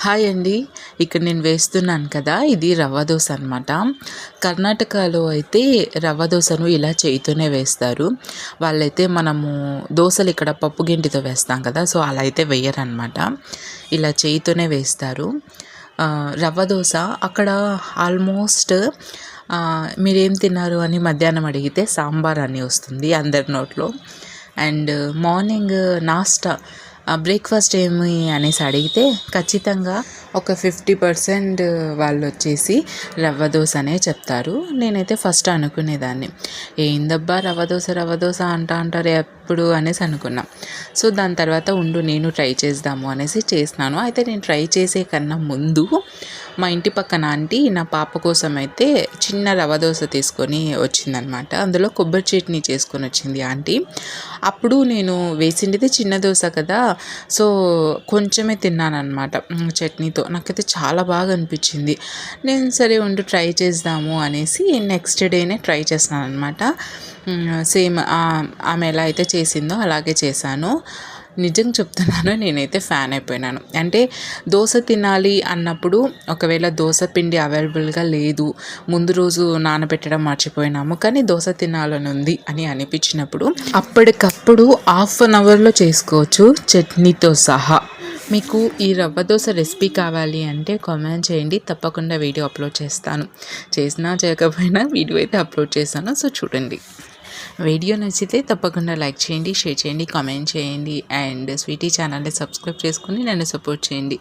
Hi అండి. ఇక్కడ నేను వేస్తున్నాను కదా! ఇది రవ్వ దోస అనమాట. కర్ణాటకలో అయితే రవ్వ దోసను ఇలా చేయితోనే వేస్తారు. వాళ్ళైతే మనము దోసలు ఇక్కడ పప్పు గింటితో వేస్తాం కదా! సో, అలా అయితే వేయరనమాట. ఇలా చేయితోనే వేస్తారు. రవ్వ దోస అక్కడ ఆల్మోస్ట్ మీరేం తిన్నారు అని మధ్యాహ్నం అడిగితే సాంబార్ అని వస్తుంది అందరి నోట్లో. అండ్ మార్నింగ్ నాస్టా బ్రేక్ఫాస్ట్ ఏమి అనేసి అడిగితే ఖచ్చితంగా ఒక 50% వాళ్ళు వచ్చేసి రవ్వ దోశ అనే చెప్తారు. నేనైతే ఫస్ట్ అనుకునేదాన్ని, ఏందబ్బా రవ్వ దోశ అంటారు ఎప్పుడు అనేసి అనుకున్నా. సో దాని తర్వాత నేను ట్రై చేద్దాము అనేసి చేసినాను. అయితే నేను ట్రై చేసే కన్నా ముందు మా ఇంటి పక్కన ఆంటీ నా పాప కోసం అయితే చిన్న రవ్వ దోశ తీసుకొని వచ్చిందనమాట. అందులో కొబ్బరి చట్నీ చేసుకొని వచ్చింది ఆంటీ. అప్పుడు నేను వేసింది చిన్న దోశ కదా, సో కొంచెమే తిన్నాను అనమాట చట్నీతో. నాకైతే చాలా బాగా అనిపించింది. నేను సరే ట్రై చేద్దాము అనేసి నెక్స్ట్ డేనే ట్రై చేస్తున్నాను అనమాట. సేమ్ ఆమె ఎలా అయితే చేసిందో అలాగే చేశాను. నిజం చెప్తున్నాను, నేనైతే ఫ్యాన్ అయిపోయినాను. అంటే దోశ తినాలి అన్నప్పుడు ఒకవేళ దోశ పిండి అవైలబుల్గా లేదు, ముందు రోజు నానబెట్టడం మర్చిపోయినాము, కానీ దోశ తినాలని ఉంది అని అనిపించినప్పుడు అప్పటికప్పుడు 1/2 అవర్లో చేసుకోవచ్చు చట్నీతో సహా. మీకు ఈ రవ్వ దోశ రెసిపీ కావాలి అంటే కామెంట్ చేయండి, తప్పకుండా వీడియో అప్లోడ్ చేస్తాను. చేసినా చేయకపోయినా వీడియో అయితే అప్లోడ్ చేస్తాను, సో చూడండి. వీడియో నచ్చితే తప్పకుండా లైక్ చేయండి, షేర్ చేయండి, కామెంట్ చేయండి. అండ్ స్వీటీ ఛానల్ని సబ్స్క్రైబ్ చేసుకుని నన్ను సపోర్ట్ చేయండి.